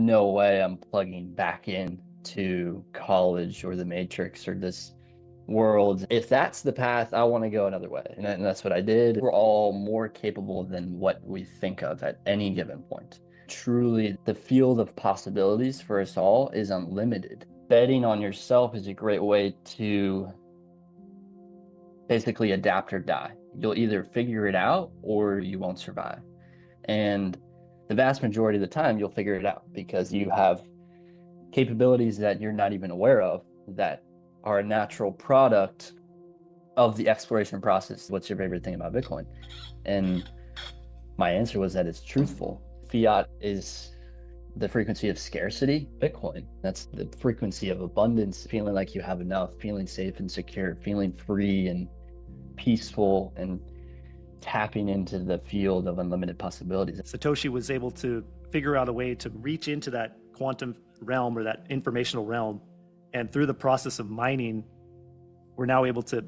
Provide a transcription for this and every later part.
no way I'm plugging back in to college or the matrix or this world. If that's the path, I want to go another way. And that's what I did. We're all more capable than what we think of at any given point. Truly, the field of possibilities for us all is unlimited. Betting on yourself is a great way to basically adapt or die. You'll either figure it out or you won't survive. And the vast majority of the time, you'll figure it out because you have capabilities that you're not even aware of that are a natural product of the exploration process. What's your favorite thing about Bitcoin? And my answer was that it's truthful. Fiat is the frequency of scarcity. Bitcoin, that's the frequency of abundance, feeling like you have enough, feeling safe and secure, feeling free and peaceful, and tapping into the field of unlimited possibilities. Satoshi was able to figure out a way to reach into that quantum realm or that informational realm. And through the process of mining, we're now able to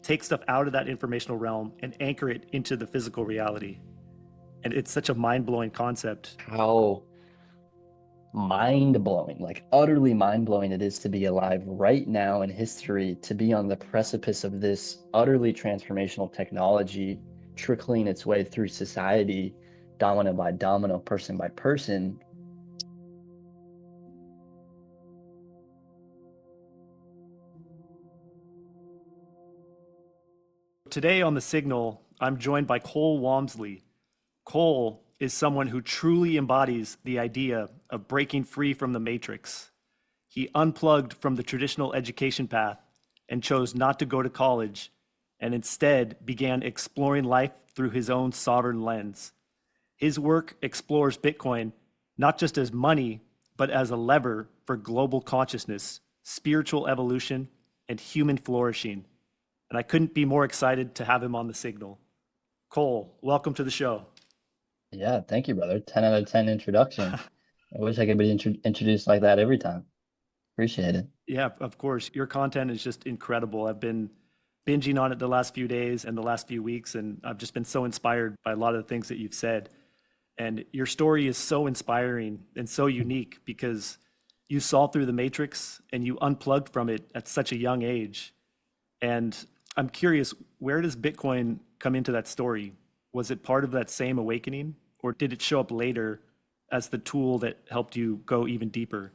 take stuff out of that informational realm and anchor it into the physical reality. And it's such a mind-blowing concept. How mind-blowing, like utterly mind-blowing it is to be alive right now in history, to be on the precipice of this utterly transformational technology trickling its way through society, domino by domino, person by person. Today on The Signal, I'm joined by Cole Walmsley. Cole is someone who truly embodies the idea of breaking free from the matrix. He unplugged from the traditional education path and chose not to go to college, and instead began exploring life through his own sovereign lens. His work explores Bitcoin not just as money, but as a lever for global consciousness, spiritual evolution, and human flourishing. And I couldn't be more excited to have him on The Signal. Cole, welcome to the show. Yeah, thank you, brother. 10 out of 10 introduction. I wish I could be introduced like that every time. Appreciate it. Yeah, of course. Your content is just incredible. I've been binging on it the last few days and the last few weeks, and I've just been so inspired by a lot of the things that you've said. And your story is so inspiring and so unique because you saw through the matrix and you unplugged from it at such a young age. And I'm curious, where does Bitcoin come into that story? Was it part of that same awakening, or did it show up later as the tool that helped you go even deeper?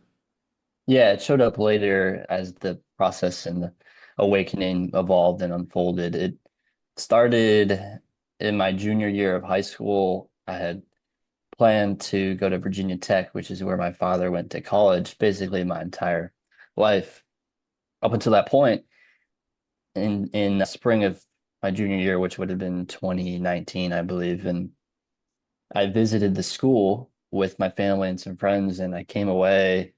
Yeah, it showed up later as the process and the awakening evolved and unfolded. It started in my junior year of high school. I had planned to go to Virginia Tech, which is where my father went to college, basically my entire life up until that point. In the spring of my junior year, which would have been 2019, I believe, and I visited the school with my family and some friends, and I came away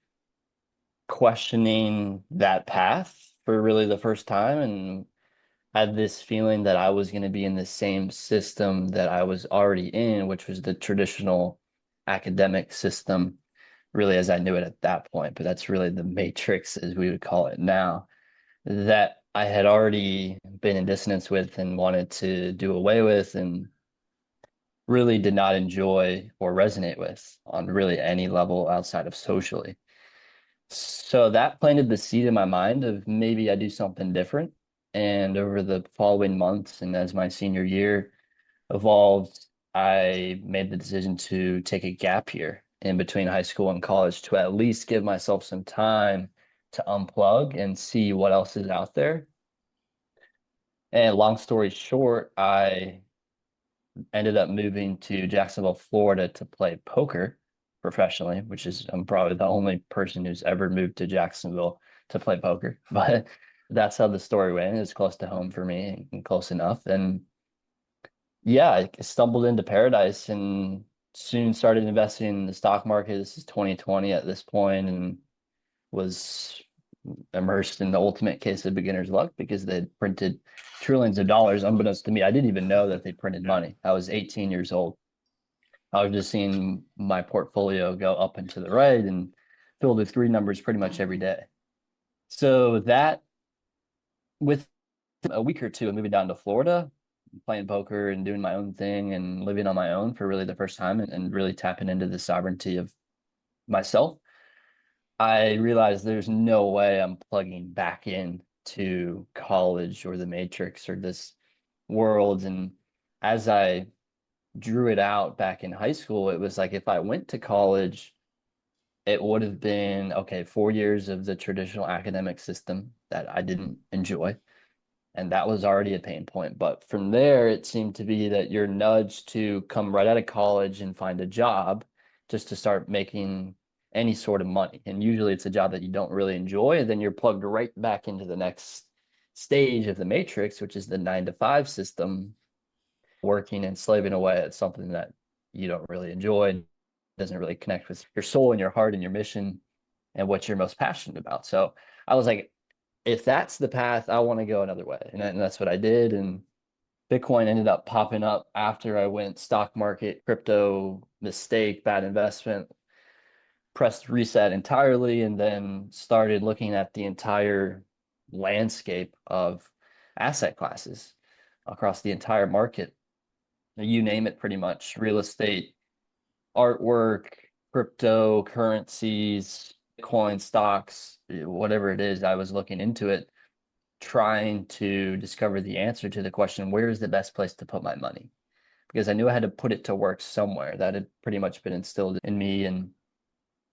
questioning that path for really the first time and had this feeling that I was going to be in the same system that I was already in, which was the traditional academic system, really as I knew it at that point. But that's really the matrix, as we would call it now, that I had already been in dissonance with and wanted to do away with and really did not enjoy or resonate with on really any level outside of socially. So that planted the seed in my mind of maybe I do something different. And over the following months and as my senior year evolved, I made the decision to take a gap year in between high school and college to at least give myself some time to unplug and see what else is out there. And long story short, I ended up moving to Jacksonville, Florida to play poker professionally, which is I'm probably the only person who's ever moved to Jacksonville to play poker. But that's how the story went. It's close to home for me and close enough. And yeah, I stumbled into paradise and soon started investing in the stock market. This is 2020 at this point, and was immersed in the ultimate case of beginner's luck because they had printed trillions of dollars. Unbeknownst to me, I didn't even know that they printed money. I was 18 years old. I was just seeing my portfolio go up and to the right and filled with three numbers pretty much every day. So that, with a week or two of moving down to Florida, playing poker and doing my own thing and living on my own for really the first time and really tapping into the sovereignty of myself, I realized there's no way I'm plugging back in to college or the matrix or this world. And as I drew it out back in high school, it was like if I went to college, it would have been okay, 4 years of the traditional academic system that I didn't enjoy. And that was already a pain point. But from there, it seemed to be that you're nudged to come right out of college and find a job just to start making any sort of money. And usually it's a job that you don't really enjoy. And then you're plugged right back into the next stage of the matrix, which is the 9 to 5 system, working and slaving away at something that you don't really enjoy and doesn't really connect with your soul and your heart and your mission and what you're most passionate about. So I was like, if that's the path, I want to go another way. And that's what I did. And Bitcoin ended up popping up after I went stock market, crypto, mistake, bad investment, pressed reset entirely, and then started looking at the entire landscape of asset classes across the entire market. You name it, pretty much real estate, artwork, cryptocurrencies, Bitcoin stocks, whatever it is, I was looking into it, trying to discover the answer to the question, where is the best place to put my money? Because I knew I had to put it to work somewhere. That had pretty much been instilled in me. And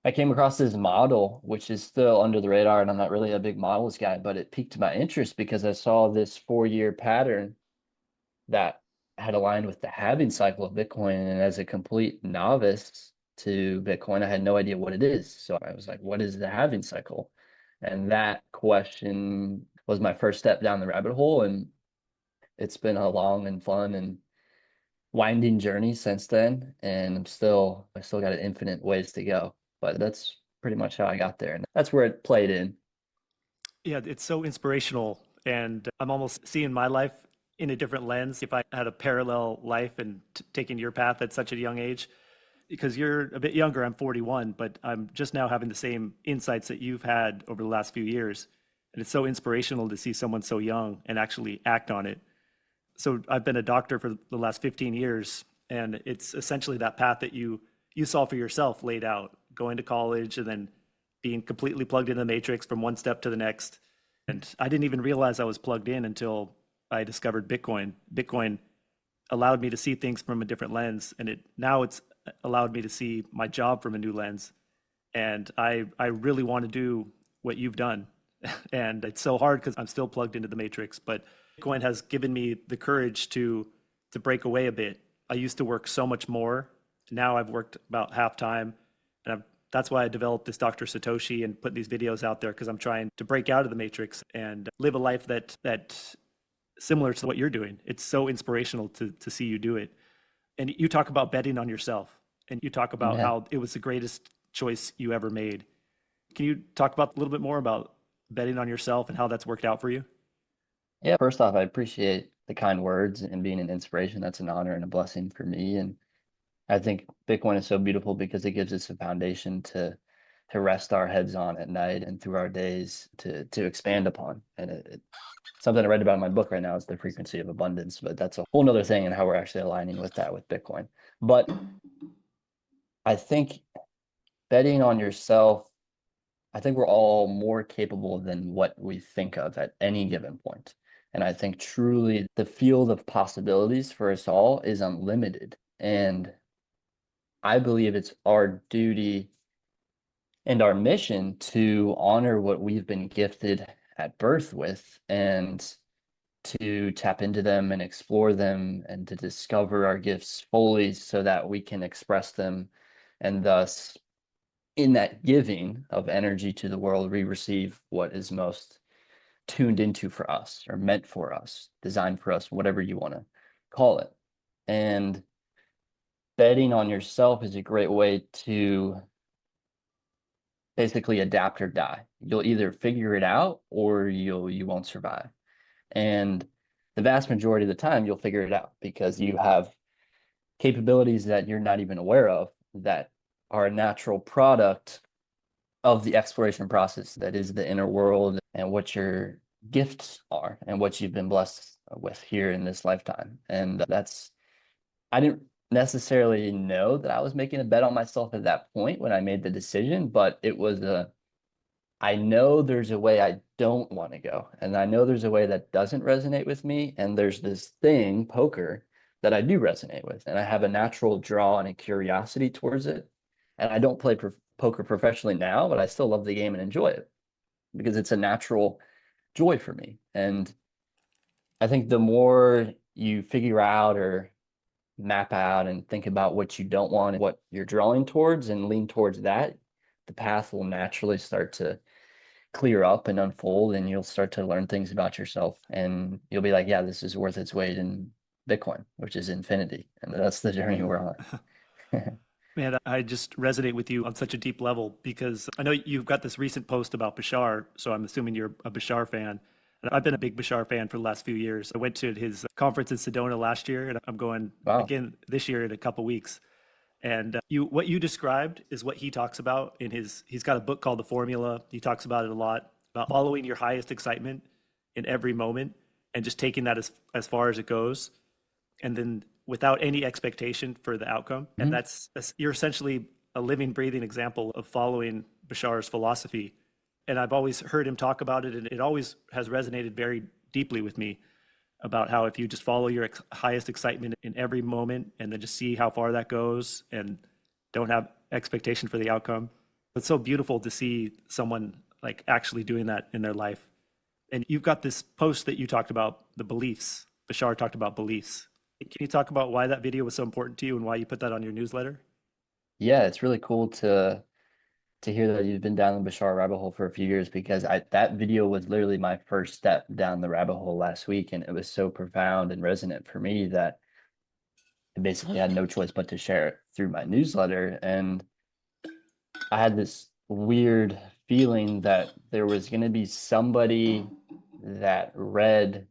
I came across this model, which is still under the radar, and I'm not really a big models guy, but it piqued my interest because I saw this 4 year pattern that had aligned with the halving cycle of Bitcoin. And as a complete novice to Bitcoin, I had no idea what it is. So I was like, what is the halving cycle? And that question was my first step down the rabbit hole. And it's been a long and fun and winding journey since then. And I still got an infinite ways to go. But that's pretty much how I got there. And that's where it played in. Yeah, it's so inspirational. And I'm almost seeing my life in a different lens if I had a parallel life and taking your path at such a young age. Because you're a bit younger, I'm 41, but I'm just now having the same insights that you've had over the last few years. And it's so inspirational to see someone so young and actually act on it. So I've been a doctor for the last 15 years, and it's essentially that path that you saw for yourself laid out, going to college and then being completely plugged into the matrix from one step to the next. And I didn't even realize I was plugged in until I discovered Bitcoin. Bitcoin allowed me to see things from a different lens, and it's allowed me to see my job from a new lens. And I really want to do what you've done. And it's so hard because I'm still plugged into the matrix, but Bitcoin has given me the courage to break away a bit. I used to work so much more. Now I've worked about half time, and that's why I developed this Dr. Satoshi and put these videos out there because I'm trying to break out of the matrix and live a life that similar to what you're doing. It's so inspirational to see you do it. And you talk about betting on yourself, and you talk about Yeah. how it was the greatest choice you ever made. Can you talk about a little bit more about betting on yourself and how that's worked out for you? Yeah. First off, I appreciate the kind words and being an inspiration. That's an honor and a blessing for me. And I think Bitcoin is so beautiful because it gives us a foundation to rest our heads on at night and through our days to expand upon. And something I read about in my book right now is the frequency of abundance, but that's a whole nother thing and how we're actually aligning with that with Bitcoin. But I think betting on yourself, I think we're all more capable than what we think of at any given point. And I think truly the field of possibilities for us all is unlimited. And I believe it's our duty and our mission to honor what we've been gifted at birth with and to tap into them and explore them and to discover our gifts fully so that we can express them. And thus, in that giving of energy to the world, we receive what is most tuned into for us or meant for us, designed for us, whatever you want to call it. And betting on yourself is a great way to basically adapt or die. You'll either figure it out or you won't survive. And the vast majority of the time you'll figure it out because you have capabilities that you're not even aware of that are a natural product of the exploration process that is the inner world and what your gifts are and what you've been blessed with here in this lifetime. And I didn't necessarily know that I was making a bet on myself at that point when I made the decision, but I know there's a way I don't want to go, and I know there's a way that doesn't resonate with me, and there's this thing, poker, that I do resonate with, and I have a natural draw and a curiosity towards it. And I don't play poker professionally now, but I still love the game and enjoy it because it's a natural joy for me. And I think the more you figure out or map out and think about what you don't want and what you're drawing towards and lean towards that, the path will naturally start to clear up and unfold, and you'll start to learn things about yourself. And you'll be like, yeah, this is worth its weight in Bitcoin, which is infinity. And that's the journey Yeah. we're on. Man, I just resonate with you on such a deep level because I know you've got this recent post about Bashar, so I'm assuming you're a Bashar fan. And I've been a big Bashar fan for the last few years. I went to his conference in Sedona last year, and I'm going Wow. again this year in a couple weeks. And what you described is what he talks about in his. He's got a book called The Formula. He talks about it a lot about following your highest excitement in every moment and just taking that as far as it goes, and then without any expectation for the outcome. And Mhm. that's you're essentially a living, breathing example of following Bashar's philosophy. And I've always heard him talk about it, and it always has resonated very deeply with me about how if you just follow your highest excitement in every moment and then just see how far that goes and don't have expectation for the outcome. It's so beautiful to see someone like actually doing that in their life. And you've got this post that you talked about the beliefs. Bashar talked about beliefs. Can you talk about why that video was so important to you and why you put that on your newsletter? Yeah, it's really cool to hear that you've been down the Bashar rabbit hole for a few years because I that video was literally my first step down the rabbit hole last week, and it was so profound and resonant for me that I basically had no choice but to share it through my newsletter. And I had this weird feeling that there was going to be somebody that read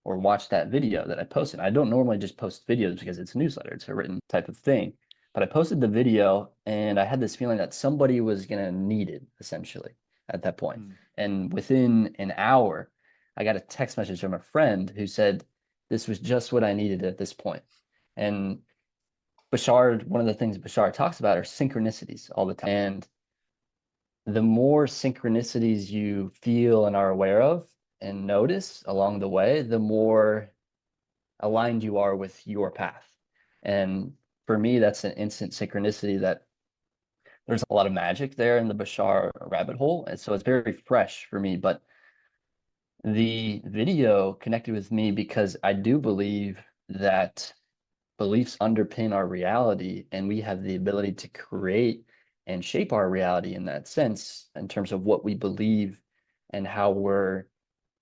or watched that video that I posted. I don't normally just post videos because it's a newsletter, it's a written type of thing. But I posted the video and I had this feeling that somebody was going to need it essentially at that point. Mm. And within an hour, I got a text message from a friend who said, this was just what I needed at this point. And Bashar, one of the things Bashar talks about are synchronicities all the time. And the more synchronicities you feel and are aware of and notice along the way, the more aligned you are with your path. And for me, that's an instant synchronicity that there's a lot of magic there in the Bashar rabbit hole. And so it's very fresh for me. But the video connected with me because I do believe that beliefs underpin our reality, and we have the ability to create and shape our reality in that sense, in terms of what we believe and how we're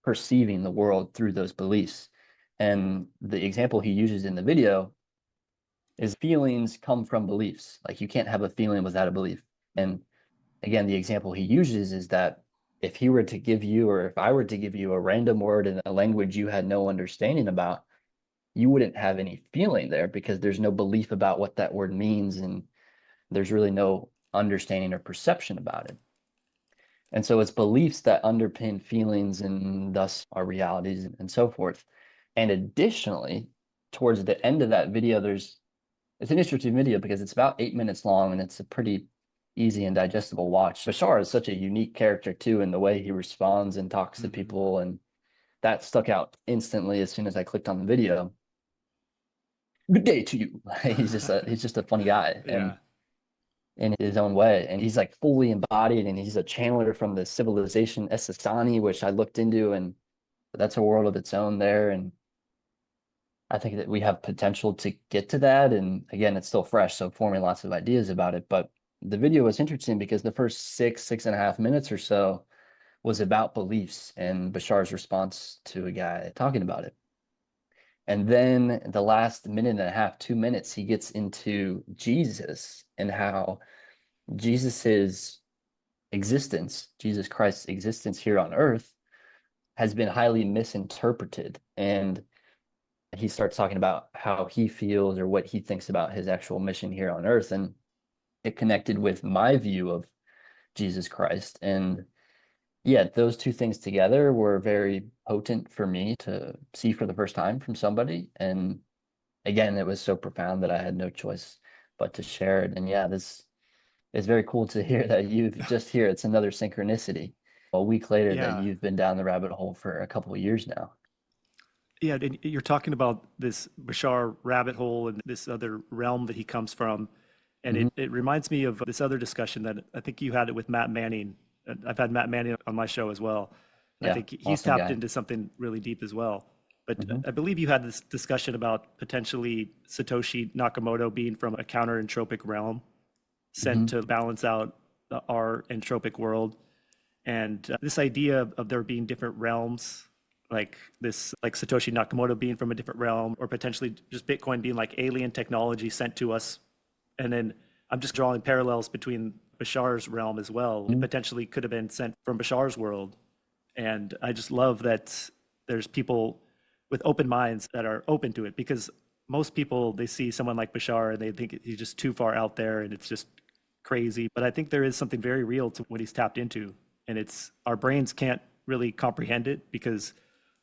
perceiving the world through those beliefs. And the example he uses in the video is feelings come from beliefs. Like you can't have a feeling without a belief. And again, the example he uses is that if he were to give you, or if I were to give you a random word in a language you had no understanding about, you wouldn't have any feeling there because there's no belief about what that word means, and there's really no understanding or perception about it. And so it's beliefs that underpin feelings and thus our realities and so forth. And additionally, towards the end of that video, it's an interesting video because it's about 8 minutes long and it's a pretty easy and digestible watch. Bashar is such a unique character too in the way he responds and talks to Hmm. people, and that stuck out instantly as soon as I clicked on the video. Good day to you. He's just a funny guy and Yeah. in his own way. And he's like fully embodied, and he's a channeler from the civilization Esasani, which I looked into, and that's a world of its own there. And I think that we have potential to get to that. And again, it's still fresh, so forming lots of ideas about it. But the video was interesting because the first 6.5 minutes or so was about beliefs and Bashar's response to a guy talking about it. And then the last minute and a half, 2 minutes, he gets into Jesus and how Jesus's existence, Jesus Christ's existence here on earth, has been highly misinterpreted. And he starts talking about how he feels or what he thinks about his actual mission here on earth. And it connected with my view of Jesus Christ. And yeah, those two things together were very potent for me to see for the first time from somebody. And again, it was so profound that I had no choice but to share it. And yeah, this is very cool to hear that you've just here. It's another synchronicity. A week later that Yeah. you've been down the rabbit hole for a couple of years now. Yeah, and you're talking about this Bashar rabbit hole and this other realm that he comes from. And Hmm. it reminds me of this other discussion that I think you had it with Matt Manning. I've had Matt Manning on my show as well. And I Yeah, think he's awesome tapped guy. into something really deep as well. But Hmm. I believe you had this discussion about potentially Satoshi Nakamoto being from a counter-entropic realm sent Hmm. to balance out our entropic world. And this idea of there being different realms, like this, like Satoshi Nakamoto being from a different realm, or potentially just Bitcoin being like alien technology sent to us. And then I'm just drawing parallels between Bashar's realm as well. It potentially could have been sent from Bashar's world. And I just love that there's people with open minds that are open to it, because most people, they see someone like Bashar and they think he's just too far out there and it's just crazy. But I think there is something very real to what he's tapped into. And it's our brains can't really comprehend it because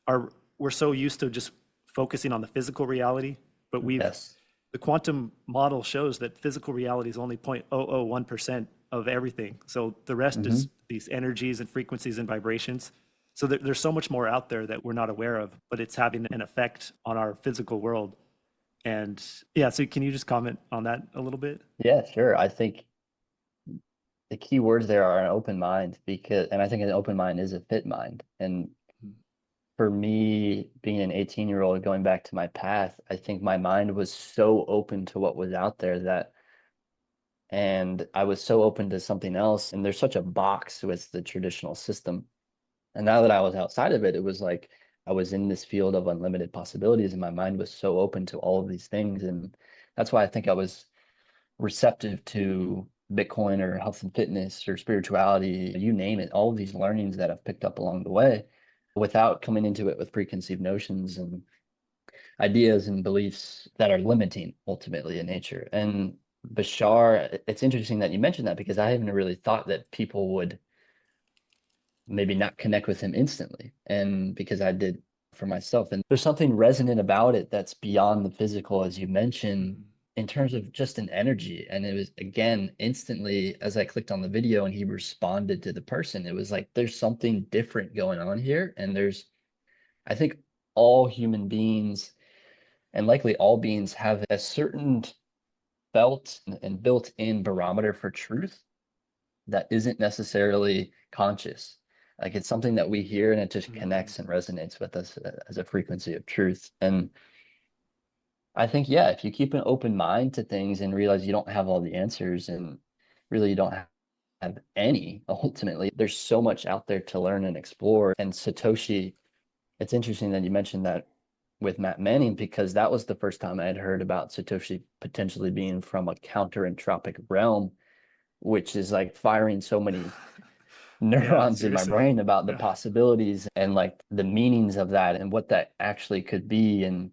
our we're so used to just focusing on the physical reality, but Yes. the quantum model shows that physical reality is only 0.001% of everything. So the rest Hmm. is these energies and frequencies and vibrations. So there's so much more out there that we're not aware of, but it's having an effect on our physical world. And yeah, so can you just comment on that a little bit? Yeah, sure. I think the key words there are an open mind because, and I think an open mind is a fit mind. And for me, being an 18-year-old, going back to my path, I think my mind was so open to what was out there that, and I was so open to something else. And there's such a box with the traditional system. And now that I was outside of it, it was like I was in this field of unlimited possibilities, and my mind was so open to all of these things. And that's why I think I was receptive to Bitcoin or health and fitness or spirituality, you name it, all of these learnings that I've picked up along the way without coming into it with preconceived notions and ideas and beliefs that are limiting ultimately in nature. And Bashar, it's interesting that you mentioned that because I haven't really thought that people would maybe not connect with him instantly. And because I did for myself. And there's something resonant about it that's beyond the physical, as you mentioned, Mhm. in terms of just an energy. And it was, again, instantly as I clicked on the video and he responded to the person, it was like, there's something different going on here. And I think all human beings and likely all beings have a certain felt and built-in barometer for truth that isn't necessarily conscious. Like it's something that we hear and it just Mhm. connects and resonates with us as a frequency of truth. And I think, yeah, if you keep an open mind to things and realize you don't have all the answers and really you don't have any, ultimately, there's so much out there to learn and explore. And Satoshi, it's interesting that you mentioned that with Matt Manning because that was the first time I had heard about Satoshi potentially being from a counter-entropic realm, which is like firing so many Yeah, neurons in my seriously. brain about the Yeah. possibilities and like the meanings of that and what that actually could be and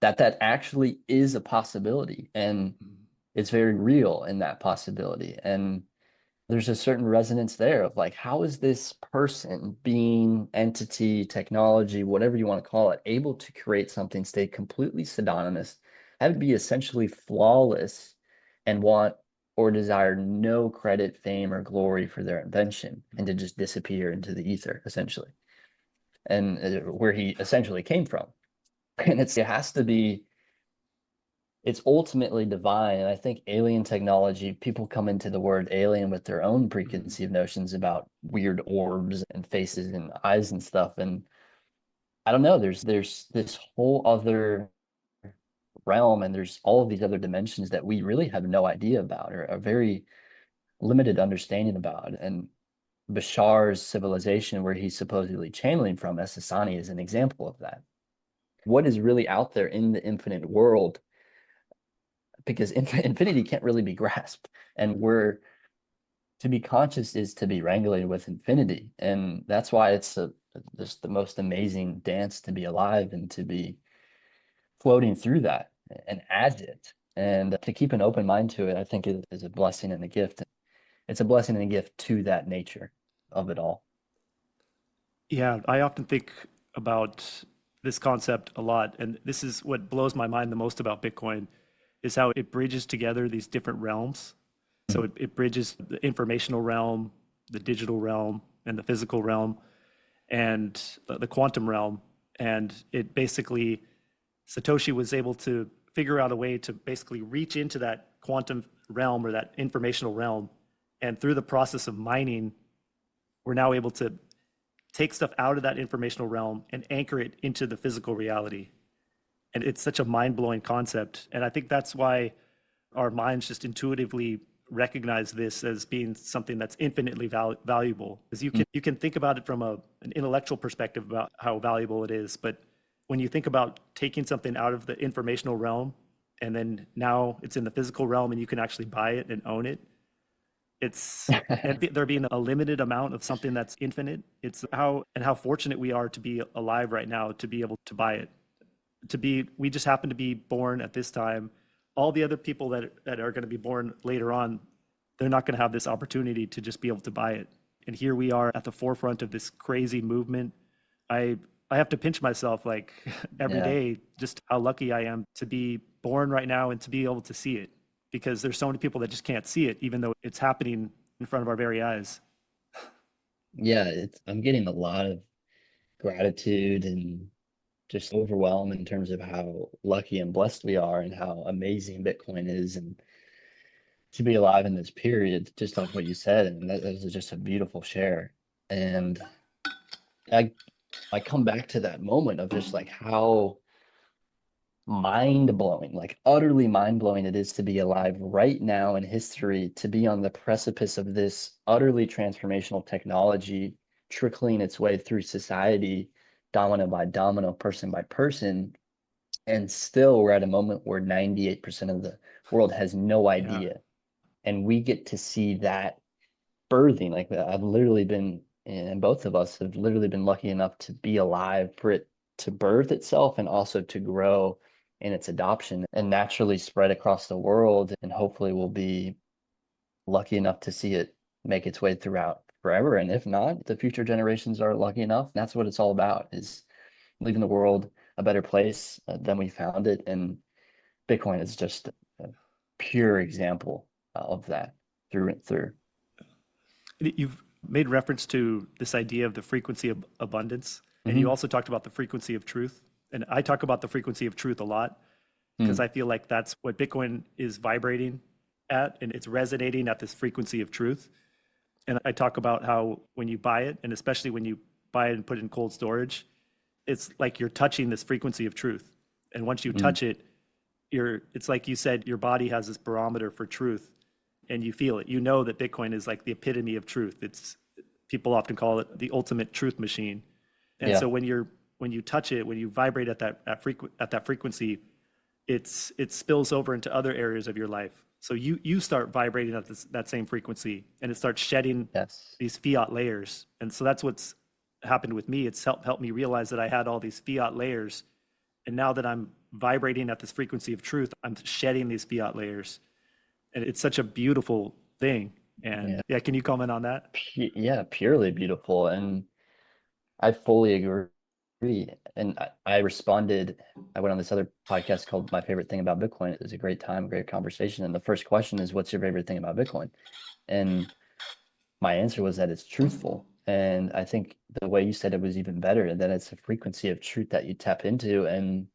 that actually is a possibility and Mhm. it's very real in that possibility and there's a certain resonance there of like how is this person being entity technology whatever you want to call it able to create something stay completely pseudonymous have it be essentially flawless and want or desire no credit fame or glory for their invention and to just disappear into the ether essentially and where he essentially came from and it has to be it's ultimately divine. And I think alien technology, people come into the word alien with their own Mhm. preconceived notions about weird orbs and faces and eyes and stuff. And I don't know, there's this whole other realm and there's all of these other dimensions that we really have no idea about or a very limited understanding about. And Bashar's civilization, where he's supposedly channeling from, Essassani, is an example of that. What is really out there in the infinite world because infinity can't really be grasped. And we're to be conscious is to be wrangling with infinity. And that's why just the most amazing dance to be alive and to be floating through that and as it. And to keep an open mind to it, I think is a blessing and a gift. It's a blessing and a gift to that nature of it all. Yeah, I often think about this concept a lot, and this is what blows my mind the most about Bitcoin, is how it bridges together these different realms. So it bridges the informational realm, the digital realm, and the physical realm, and the quantum realm. And it basically, Satoshi was able to figure out a way to basically reach into that quantum realm or that informational realm. And through the process of mining, we're now able to take stuff out of that informational realm and anchor it into the physical reality. And it's such a mind blowing concept. And I think that's why our minds just intuitively recognize this as being something that's infinitely valuable. Because you can think about it from an intellectual perspective about how valuable it is. But when you think about taking something out of the informational realm and then now it's in the physical realm and you can actually buy it and own it, it's and there being a limited amount of something that's infinite. It's how fortunate we are to be alive right now to be able to buy it. We just happen to be born at this time. All the other people that are going to be born later on, they're not going to have this opportunity to just be able to buy it. And here we are at the forefront of this crazy movement. I have to pinch myself like every Yeah. day just how lucky I am to be born right now and to be able to see it, because there's so many people that just can't see it, even though it's happening in front of our very eyes. Yeah, I'm getting a lot of gratitude and just overwhelmed in terms of how lucky and blessed we are and how amazing Bitcoin is and to be alive in this period, just like what you said. And that was just a beautiful share. And I I come back to that moment of just like how mind blowing, like utterly mind blowing it is to be alive right now in history, to be on the precipice of this utterly transformational technology trickling its way through society, domino by domino, person by person. And still, we're at a moment where 98% of the world has no Yeah. idea. And we get to see that birthing. Like I've literally been, and both of us have literally been lucky enough to be alive for it to birth itself and also to grow in its adoption and naturally spread across the world. And hopefully we'll be lucky enough to see it make its way throughout forever. And if not, the future generations are lucky enough. That's what it's all about, is leaving the world a better place than we found it. And Bitcoin is just a pure example of that through and through. You've made reference to this idea of the frequency of abundance, and you Hmm. also talked about the frequency of truth. And I talk about the frequency of truth a lot because Mm. I feel like that's what Bitcoin is vibrating at, and it's resonating at this frequency of truth. And I talk about how when you buy it, and especially when you buy it and put it in cold storage, it's like you're touching this frequency of truth. And once you Mm. touch it, it's like you said, your body has this barometer for truth and you feel it. You know that Bitcoin is like the epitome of truth. It's people often call it the ultimate truth machine. And Yeah. so when you touch it, when you vibrate at that frequency, it spills over into other areas of your life. So you start vibrating at that same frequency, and it starts shedding Yes. these fiat layers. And so that's what's happened with me. It's helped me realize that I had all these fiat layers, and now that I'm vibrating at this frequency of truth, I'm shedding these fiat layers, and it's such a beautiful thing. And Yeah. yeah, can you comment on that? Yeah, purely beautiful. And I fully agree. And I responded, I went on this other podcast called My Favorite Thing About Bitcoin. It was a great time, great conversation. And the first question is, what's your favorite thing about Bitcoin? And my answer was that it's truthful. And I think the way you said it was even better, that it's a frequency of truth that you tap into. And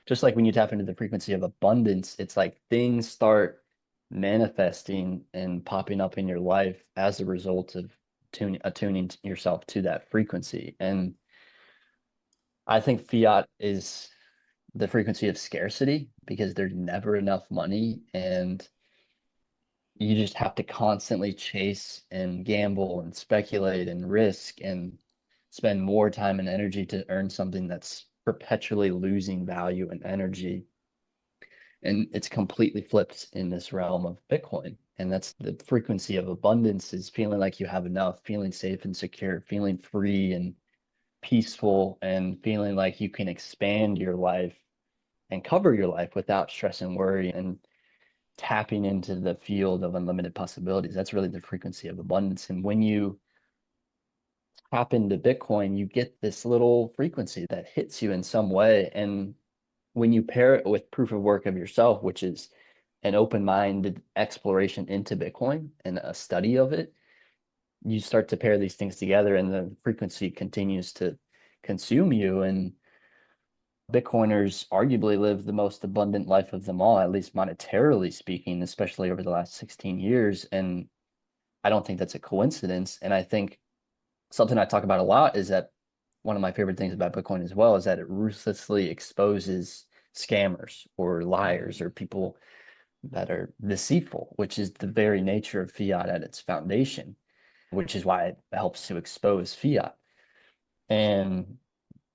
just like when you tap into the frequency of abundance, it's like things start manifesting and popping up in your life as a result of attuning yourself to that frequency. And I think fiat is the frequency of scarcity because there's never enough money and you just have to constantly chase and gamble and speculate and risk and spend more time and energy to earn something that's perpetually losing value and energy. And it's completely flipped in this realm of Bitcoin. And that's the frequency of abundance, is feeling like you have enough, feeling safe and secure, feeling free and peaceful, and feeling like you can expand your life and cover your life without stress and worry, and tapping into the field of unlimited possibilities. That's really the frequency of abundance. And when you tap into Bitcoin, you get this little frequency that hits you in some way. And when you pair it with proof of work of yourself, which is an open-minded exploration into Bitcoin and a study of it, you start to pair these things together and the frequency continues to consume you. And Bitcoiners arguably live the most abundant life of them all, at least monetarily speaking, especially over the last 16 years. And I don't think that's a coincidence. And I think something I talk about a lot is that one of my favorite things about Bitcoin as well is that it ruthlessly exposes scammers or liars or people that are deceitful, which is the very nature of fiat at its foundation, which is why it helps to expose fiat. And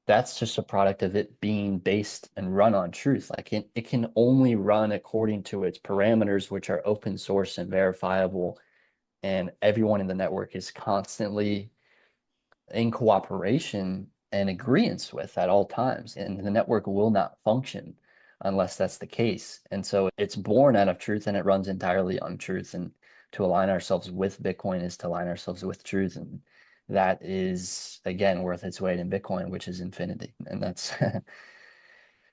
that's just a product of it being based and run on truth. Like it can only run according to its parameters, which are open source and verifiable. And everyone in the network is constantly in cooperation and agreement with at all times. And the network will not function unless that's the case. And so it's born out of truth and it runs entirely on truth. And to align ourselves with Bitcoin is to align ourselves with truth. And that is, again, worth its weight in Bitcoin, which is infinity. And that's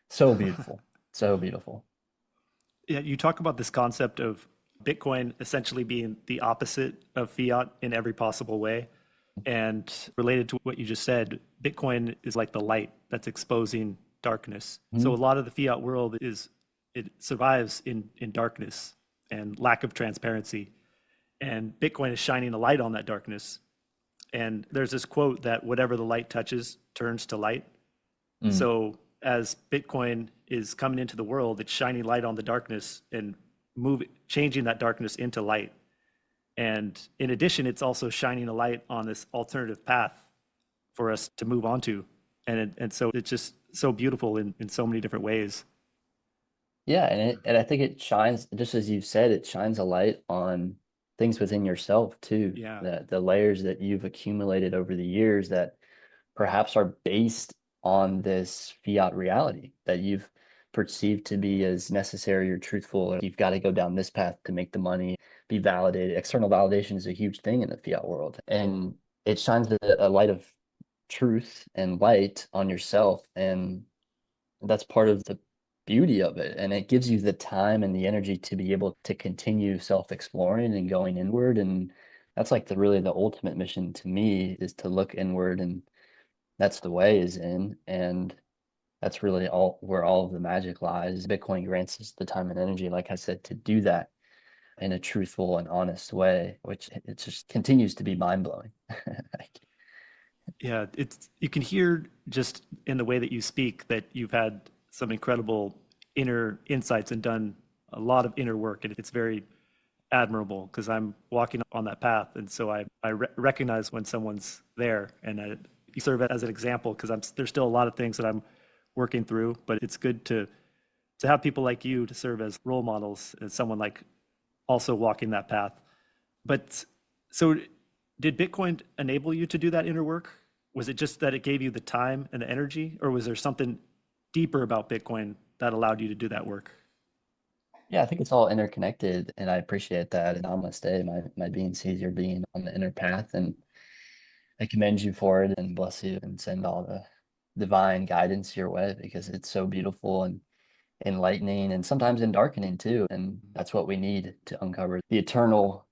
so beautiful. So beautiful. Yeah, you talk about this concept of Bitcoin essentially being the opposite of fiat in every possible way. And related to what you just said, Bitcoin is like the light that's exposing darkness. So a Mhm. lot of the fiat world is it survives in darkness and lack of transparency. And Bitcoin is shining a light on that darkness. And there's this quote that whatever the light touches turns to light. Mm. So as Bitcoin is coming into the world, it's shining light on the darkness and changing that darkness into light. And in addition, it's also shining a light on this alternative path for us to move on to. And so it's just so beautiful in so many different ways. Yeah, and I think it shines, just as you've said, it shines a light on things within yourself too. Yeah. The layers that you've accumulated over the years that perhaps are based on this fiat reality that you've perceived to be as necessary or truthful. You've got to go down this path to make the money, be validated. External validation is a huge thing in the fiat world, and it shines a light of truth and light on yourself, and that's part of the beauty of it. And it gives you the time and the energy to be able to continue self-exploring and going inward. And that's like the ultimate mission to me is to look inward, and that's the way is in. And that's really all where all of the magic lies. Bitcoin grants us the time and energy, like I said, to do that in a truthful and honest way, which it just continues to be mind-blowing. Yeah, it's you can hear just in the way that you speak that you've had some incredible inner insights and done a lot of inner work, and it's very admirable because I'm walking on that path, and so I recognize when someone's there, and you serve as an example because there's still a lot of things that I'm working through, but it's good to have people like you to serve as role models, as someone like also walking that path. But so did Bitcoin enable you to do that inner work? Was it just that it gave you the time and the energy, or was there something deeper about Bitcoin that allowed you to do that work? Yeah, I think it's all interconnected, and I appreciate that. And namaste, my being sees your being on the inner path, and I commend you for it and bless you and send all the divine guidance your way because it's so beautiful and enlightening and sometimes endarkening too. And that's what we need to uncover the eternal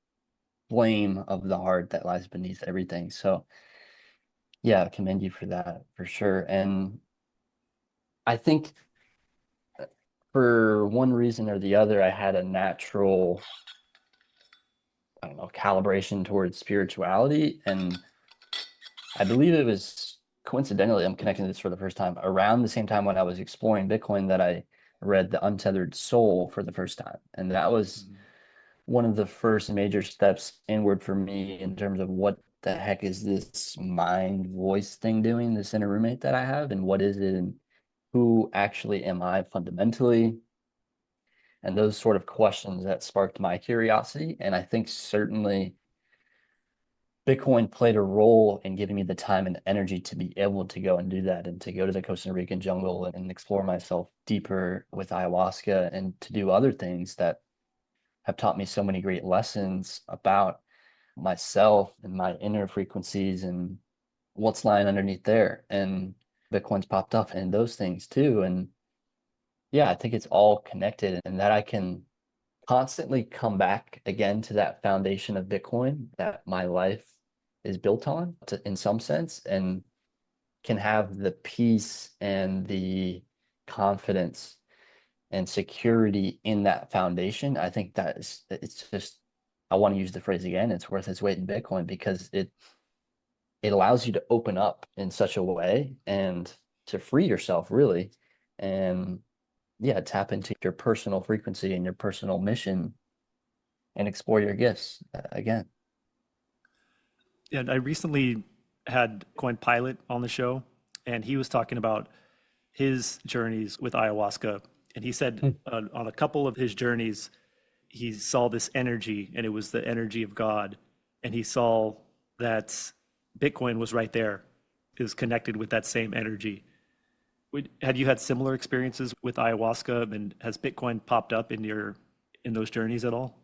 flame of the heart that lies beneath everything. So yeah, I commend you for that for sure. And I think for one reason or the other, I had a natural, I don't know, calibration towards spirituality. And I believe it was coincidentally, I'm connecting this for the first time, around the same time when I was exploring Bitcoin that I read The Untethered Soul for the first time. And that was Mhm. one of the first major steps inward for me in terms of what the heck is this mind voice thing doing, this inner roommate that I have, and what is it, and who actually am I fundamentally? And those sort of questions that sparked my curiosity. And I think certainly Bitcoin played a role in giving me the time and energy to be able to go and do that and to go to the Costa Rican jungle and explore myself deeper with ayahuasca and to do other things that have taught me so many great lessons about myself and my inner frequencies. And what's lying underneath there? And Bitcoin's popped up and those things too. And yeah, I think it's all connected and that I can constantly come back again to that foundation of Bitcoin that my life is built on in some sense and can have the peace and the confidence and security in that foundation. I think that is, it's just, I want to use the phrase again, it's worth its weight in Bitcoin because it allows you to open up in such a way and to free yourself really. And yeah, tap into your personal frequency and your personal mission and explore your gifts again. And I recently had Coin Pilot on the show, and he was talking about his journeys with ayahuasca. And he said Hmm. on a couple of his journeys, he saw this energy, and it was the energy of God. And he saw that Bitcoin was right there. It was connected with that same energy. Had you had similar experiences with ayahuasca, and has Bitcoin popped up in those journeys at all?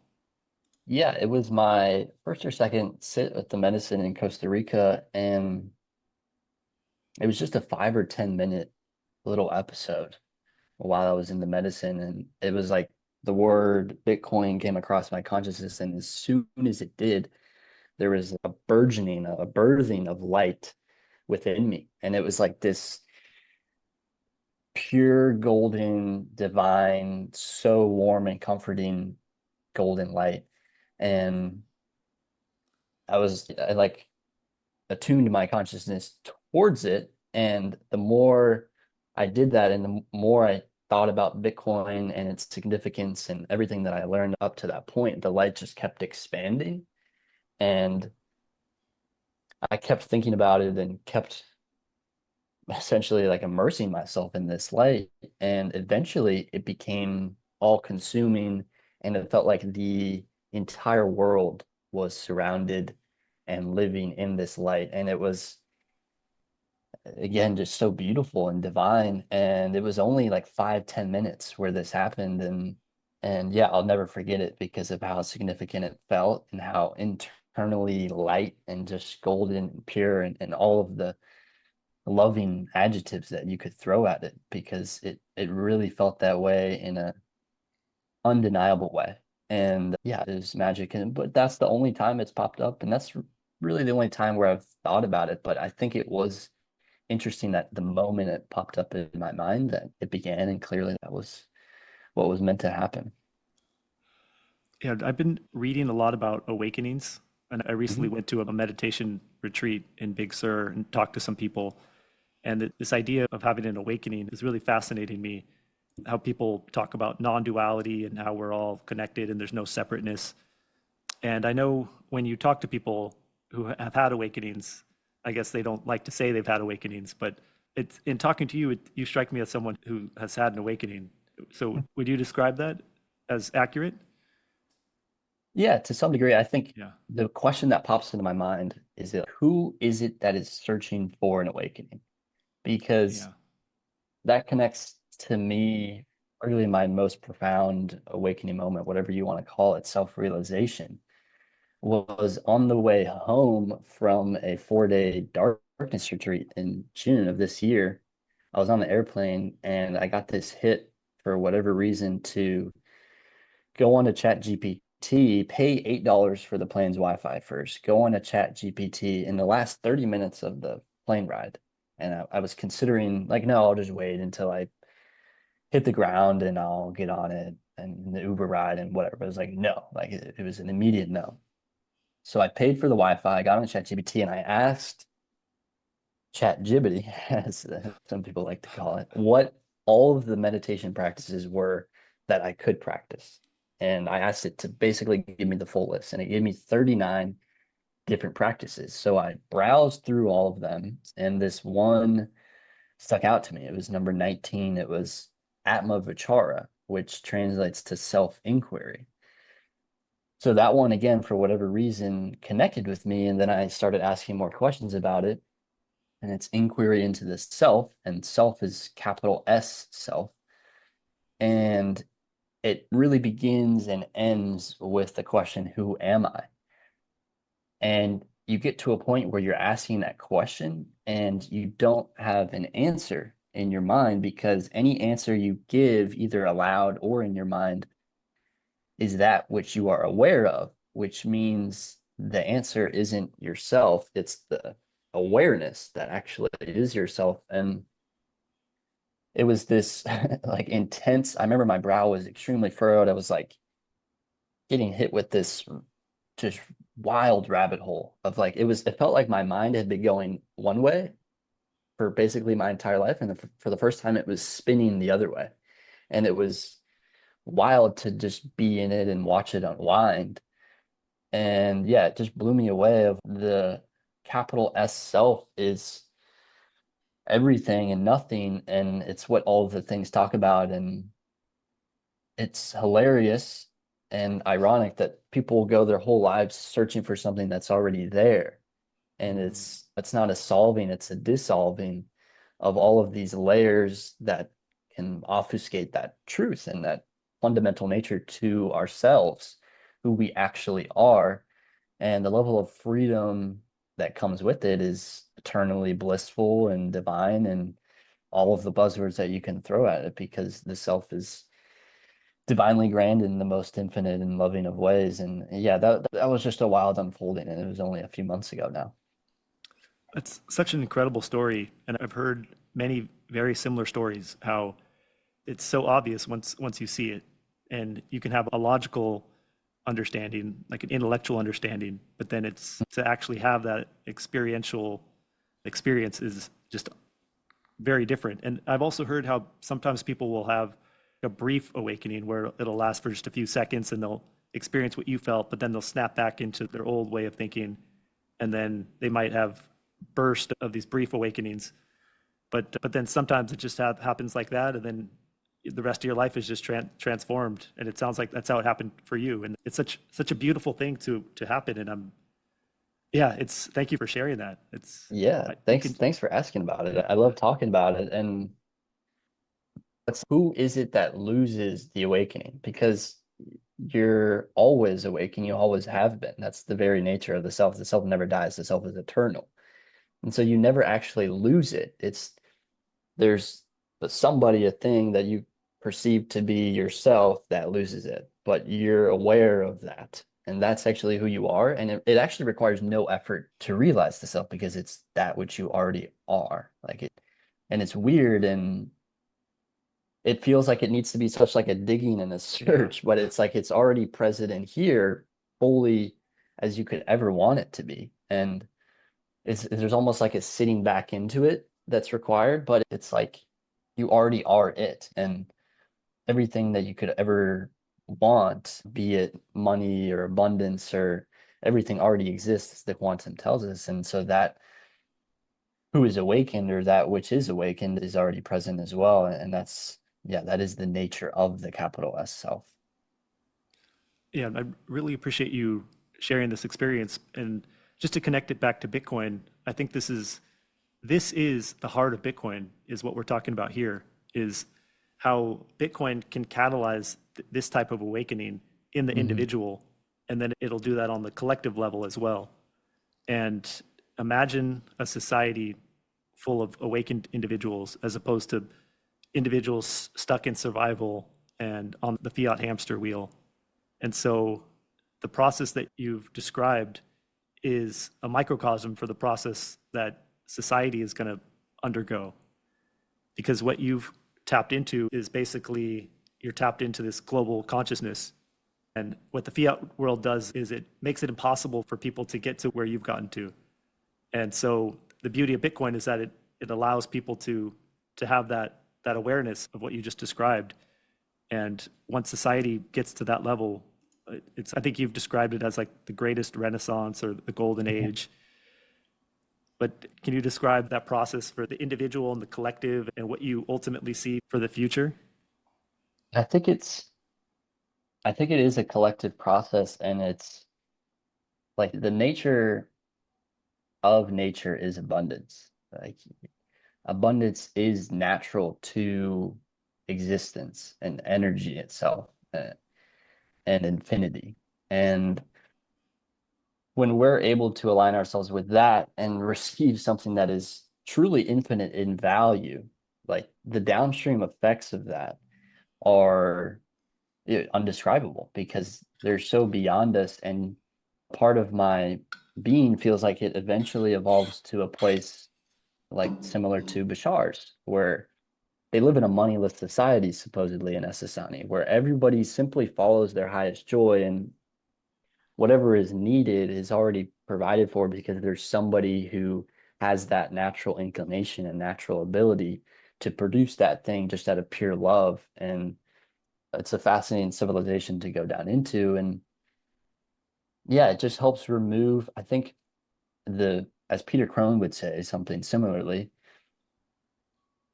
Yeah, it was my first or second sit with the medicine in Costa Rica, and it was just a 5 or 10 minute little episode while I was in the medicine, and it was like the word Bitcoin came across my consciousness, and as soon as it did, there was a burgeoning, a birthing of light within me, and it was like this pure golden, divine, so warm and comforting golden light, and I like attuned my consciousness towards it. And the more I did that, and the more I thought about Bitcoin and its significance and everything that I learned up to that point, the light just kept expanding. And I kept thinking about it and kept essentially like immersing myself in this light. And eventually it became all consuming. And it felt like the entire world was surrounded and living in this light. And it was again just so beautiful and divine, and it was only like 5, 10 minutes where this happened, and yeah, I'll never forget it because of how significant it felt and how internally light and just golden and pure and all of the loving adjectives that you could throw at it because it really felt that way in a undeniable way. And yeah, it was magic, and but that's the only time it's popped up, and that's really the only time where I've thought about it. But I think it was interesting that the moment it popped up in my mind that it began, and clearly that was what was meant to happen. Yeah, I've been reading a lot about awakenings, and I recently Mhm. went to a meditation retreat in Big Sur and talked to some people. And this idea of having an awakening is really fascinating me. How people talk about non-duality and how we're all connected and there's no separateness. And I know when you talk to people who have had awakenings, I guess they don't like to say they've had awakenings, but it's in talking to you, you strike me as someone who has had an awakening. So would you describe that as accurate? Yeah, to some degree, I think Yeah. the question that pops into my mind is that who is it that is searching for an awakening? Because Yeah. that connects to me really my most profound awakening moment, whatever you want to call it, self-realization, was on the way home from a 4 day darkness retreat in June of this year. I was on the airplane and I got this hit for whatever reason to go on to Chat GPT, pay $8 for the plane's Wi-Fi first, go on to Chat GPT in the last 30 minutes of the plane ride. And I was considering like, no, I'll just wait until I hit the ground and I'll get on it and the Uber ride and whatever. But it was like, no, like it was an immediate no. So I paid for the Wi-Fi, I got on ChatGPT, and I asked ChatGPT, as some people like to call it, what all of the meditation practices were that I could practice. And I asked it to basically give me the full list, and it gave me 39 different practices. So I browsed through all of them, and this one stuck out to me. It was number 19. It was Atma Vichara, which translates to self-inquiry. So that one, again, for whatever reason, connected with me. And then I started asking more questions about it. And it's inquiry into the self, and self is capital S self. And it really begins and ends with the question, who am I? And you get to a point where you're asking that question and you don't have an answer in your mind because any answer you give, either aloud or in your mind, is that which you are aware of, which means the answer isn't yourself, it's the awareness that actually is yourself. And it was this like intense, I remember my brow was extremely furrowed. I was like getting hit with this just wild rabbit hole of like it felt like my mind had been going one way for basically my entire life, and for the first time it was spinning the other way, and it was wild to just be in it and watch it unwind. And yeah, it just blew me away of the capital S self is everything and nothing, and it's what all of the things talk about. And it's hilarious and ironic that people go their whole lives searching for something that's already there. And Mm. it's not a solving, it's a dissolving of all of these layers that can obfuscate that truth and that fundamental nature to ourselves, who we actually are. And the level of freedom that comes with it is eternally blissful and divine, and all of the buzzwords that you can throw at it, because the self is divinely grand in the most infinite and loving of ways. And yeah, that was just a wild unfolding, and it was only a few months ago now. It's such an incredible story, and I've heard many very similar stories. How it's so obvious once you see it, and you can have a logical understanding, like an intellectual understanding, but then it's to actually have that experiential experience is just very different. And I've also heard how sometimes people will have a brief awakening where it'll last for just a few seconds and they'll experience what you felt, but then they'll snap back into their old way of thinking. And then they might have burst of these brief awakenings. But then sometimes it just happens like that. And then the rest of your life is just transformed. And it sounds like that's how it happened for you. And it's such a beautiful thing to happen. And yeah, thank you for sharing that. Yeah, You thanks can, thanks for asking about it. yeah, I love talking about it. And it's who is it that loses the awakening? Because you're always awake and you always have been. That's the very nature of the self. The self never dies. The self is eternal. And so you never actually lose it. It's there's somebody, a thing that you perceive to be yourself that loses it, but you're aware of that. And that's actually who you are. And it actually requires no effort to realize the self because it's that which you already are. Like it, and it's weird, and it feels like it needs to be such like a digging and a yeah. search, but it's like it's already present in here fully as you could ever want it to be. And there's almost like a sitting back into it that's required, but it's like you already are it, and everything that you could ever want, be it money or abundance or everything already exists, the quantum tells us. And so that who is awakened or that which is awakened is already present as well. And that's, yeah, that is the nature of the capital S self. Yeah, I really appreciate you sharing this experience. And just to connect it back to Bitcoin, I think this is the heart of Bitcoin, is what we're talking about here, is how Bitcoin can catalyze this type of awakening in the Hmm. individual, and then it'll do that on the collective level as well. And imagine a society full of awakened individuals as opposed to individuals stuck in survival and on the fiat hamster wheel. And so the process that you've described is a microcosm for the process that society is going to undergo. Because what you've tapped into is basically you're tapped into this global consciousness. And what the fiat world does is it makes it impossible for people to get to where you've gotten to. And so the beauty of Bitcoin is that it allows people to have that awareness of what you just described. And once society gets to that level, it's I think you've described it as like the greatest renaissance or the golden age. But can you describe that process for the individual and the collective and what you ultimately see for the future? I think I think it is a collective process, and it's like the nature of nature is abundance. Like abundance is natural to existence and energy itself, and infinity. And when we're able to align ourselves with that and receive something that is truly infinite in value, like the downstream effects of that are undescribable because they're so beyond us. And part of my being feels like it eventually evolves to a place like similar to Bashar's, where they live in a moneyless society, supposedly in Essassani, where everybody simply follows their highest joy and whatever is needed is already provided for because there's somebody who has that natural inclination and natural ability to produce that thing just out of pure love. And it's a fascinating civilization to go down into. And yeah, it just helps remove, I think, as Peter Crone would say, something similarly,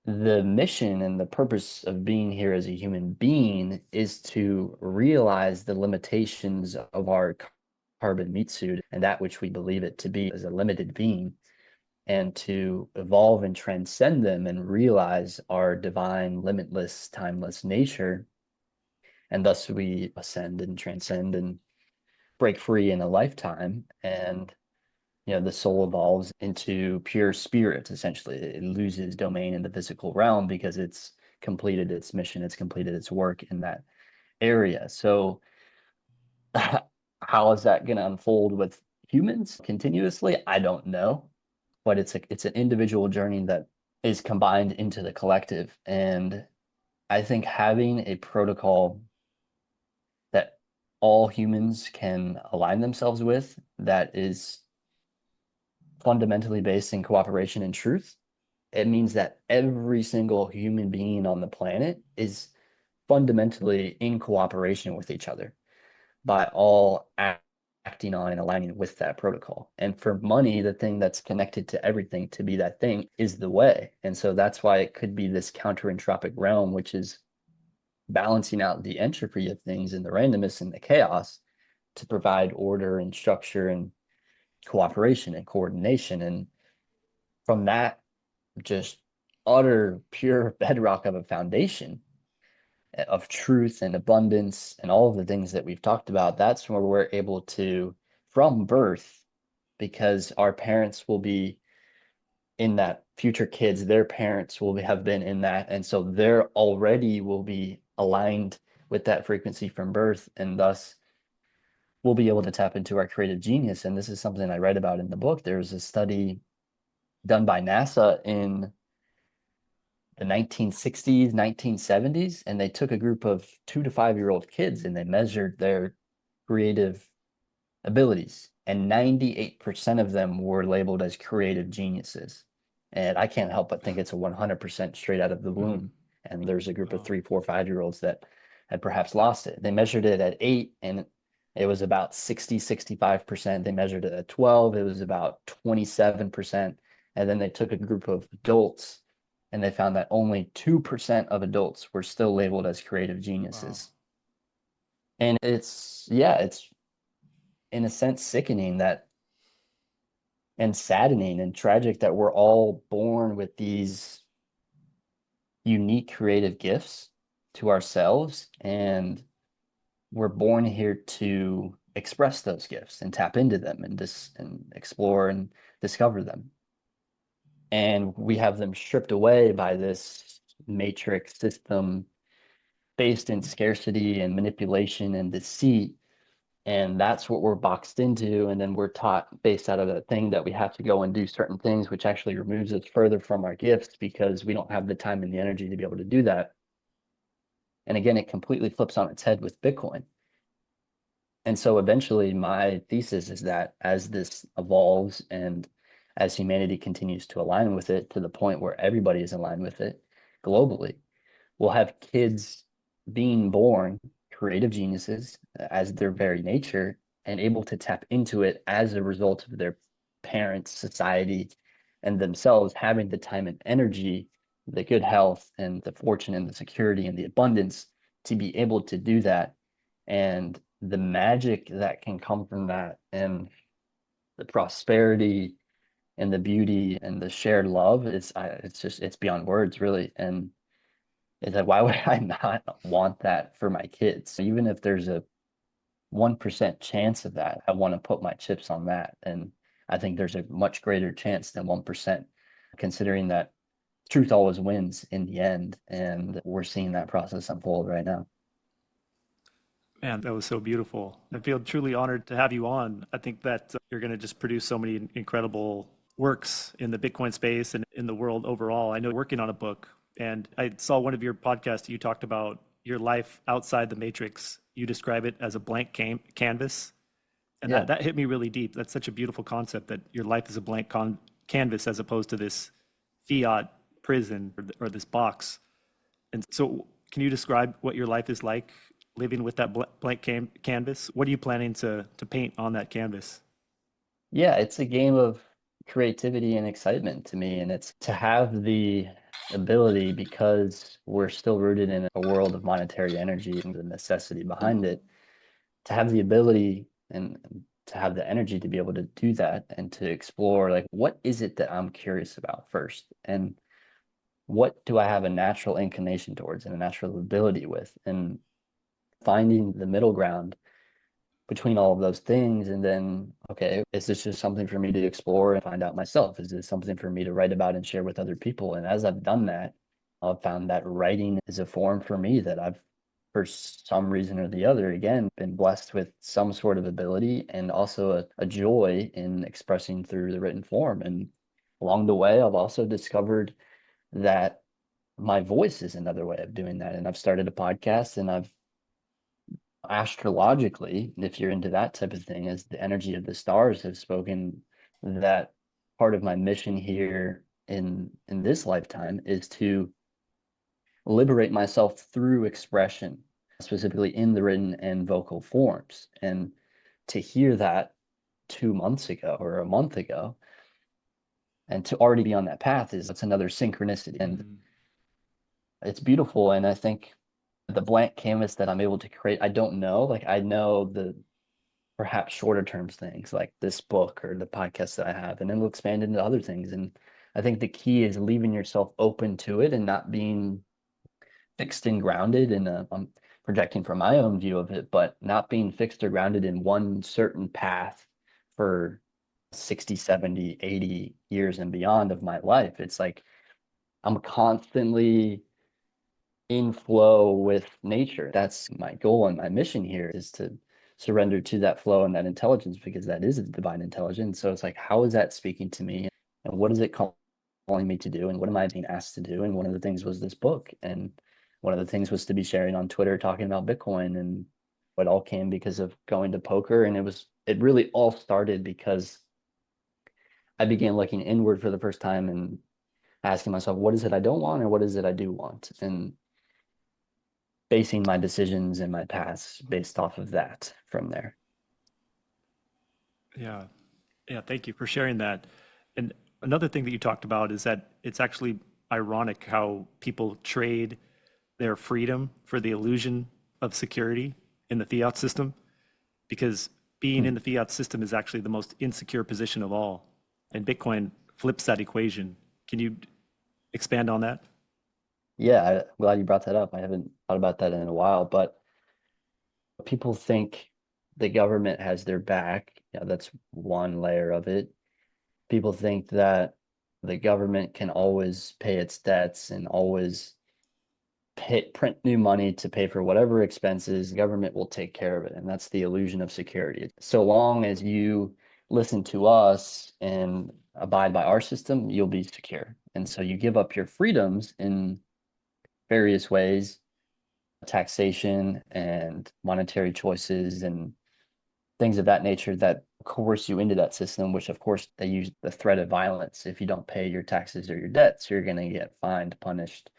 the mission and the purpose of being here as a human being is to realize the limitations of our carbon meat suit and that which we believe it to be as a limited being, and to evolve and transcend them and realize our divine, limitless, timeless nature. And thus we ascend and transcend and break free in a lifetime. And the soul evolves into pure spirit, essentially. It loses domain in the physical realm because it's completed its mission, it's completed its work in that area. So, how is that going to unfold with humans continuously? I don't know, but it's an individual journey that is combined into the collective. And I think having a protocol that all humans can align themselves with that is fundamentally based in cooperation and truth, it means that every single human being on the planet is fundamentally in cooperation with each other by all acting on and aligning with that protocol. And for money, the thing that's connected to everything to be that thing is the way. And so that's why it could be this counter-entropic realm, which is balancing out the entropy of things and the randomness and the chaos to provide order and structure and cooperation and coordination. And from that just utter pure bedrock of a foundation of truth and abundance and all of the things that we've talked about, that's where we're able to, from birth, because our parents will be in that, future kids, their parents will have been in that. And so they're already will be aligned with that frequency from birth. And thus we'll be able to tap into our creative genius. And this is something I read about in the book. There was a study done by NASA in the 1960s, 1970s, and they took a group of 2 to 5 year old kids and they measured their creative abilities. And 98% of them were labeled as creative geniuses. And I can't help but think it's a 100% straight out of the Mm. womb. And there's a group of Wow. 3, 4, 5 year olds that had perhaps lost it. They measured it at 8 and it was about 60, 65%. They measured it at 12, it was about 27%. And then they took a group of adults and they found that only 2% of adults were still labeled as creative Wow. geniuses. And it's in a sense sickening that and saddening and tragic that we're all born with these unique creative gifts to ourselves, and we're born here to express those gifts and tap into them and explore and discover them. And we have them stripped away by this matrix system based in scarcity and manipulation and deceit. And that's what we're boxed into. And then we're taught based out of that thing that we have to go and do certain things, which actually removes us further from our gifts because we don't have the time and the energy to be able to do that. And again, it completely flips on its head with Bitcoin. And so eventually, my thesis is that as this evolves and as humanity continues to align with it to the point where everybody is aligned with it globally, we'll have kids being born creative geniuses as their very nature and able to tap into it as a result of their parents, society, and themselves having the time and energy, the good health, and the fortune, and the security, and the abundance to be able to do that. And the magic that can come from that, and the prosperity, and the beauty, and the shared love it's just, it's beyond words, really. And it's like, why would I not want that for my kids? Even if there's a 1% chance of that, I want to put my chips on that. And I think there's a much greater chance than 1%, considering that truth always wins in the end. And we're seeing that process unfold right now. Man, that was so beautiful. I feel truly honored to have you on. I think that you're going to just produce so many incredible works in the Bitcoin space and in the world overall. I know you're working on a book, and I saw one of your podcasts. You talked about your life outside the matrix. You describe it as a blank canvas, and Yeah. that hit me really deep. That's such a beautiful concept that your life is a blank canvas as opposed to this fiat prison or this box. And so, can you describe what your life is like living with that blank canvas? What are you planning to paint on that canvas? Yeah, it's a game of creativity and excitement to me. And it's to have the ability, because we're still rooted in a world of monetary energy and the necessity behind it, to have the ability and to have the energy to be able to do that and to explore, like, what is it that I'm curious about first? And what do I have a natural inclination towards and a natural ability with? And finding the middle ground between all of those things. And then, okay, is this just something for me to explore and find out myself? Is this something for me to write about and share with other people? And as I've done that, I've found that writing is a form for me that I've, for some reason or the other, again, been blessed with some sort of ability and also a joy in expressing through the written form. And along the way, I've also discovered that my voice is another way of doing that. And I've started a podcast, and I've astrologically, if you're into that type of thing, as the energy of the stars have spoken, that part of my mission here in this lifetime is to liberate myself through expression, specifically in the written and vocal forms. And to hear that 2 months ago or a month ago, and to already be on that path, is it's another synchronicity. And Mm. it's beautiful. And I think the blank canvas that I'm able to create, I don't know. Like, I know the perhaps shorter term things like this book or the podcast that I have, and then we'll expand into other things. And I think the key is leaving yourself open to it and not being fixed and grounded in I'm projecting from my own view of it, but not being fixed or grounded in one certain path for 60, 70, 80 years and beyond of my life. It's like I'm constantly in flow with nature. That's my goal and my mission here, is to surrender to that flow and that intelligence, because that is a divine intelligence. So it's like, how is that speaking to me? And what is it calling me to do? And what am I being asked to do? And one of the things was this book. And one of the things was to be sharing on Twitter talking about Bitcoin. And it all came because of going to poker. And it really all started because I began looking inward for the first time and asking myself, what is it I don't want, or what is it I do want? And basing my decisions and my paths based off of that from there. Yeah. Yeah. Thank you for sharing that. And another thing that you talked about is that it's actually ironic how people trade their freedom for the illusion of security in the fiat system, because being Hmm. in the fiat system is actually the most insecure position of all. And Bitcoin flips that equation. Can you expand on that? Yeah, I'm glad you brought that up. I haven't thought about that in a while, but people think the government has their back. Yeah, that's one layer of it. People think that the government can always pay its debts and always print new money to pay for whatever expenses. The government will take care of it. And that's the illusion of security. So long as you listen to us and abide by our system, you'll be secure. And so you give up your freedoms in various ways, taxation and monetary choices and things of that nature that coerce you into that system, which of course they use the threat of violence. If you don't pay your taxes or your debts, you're going to get fined, punished,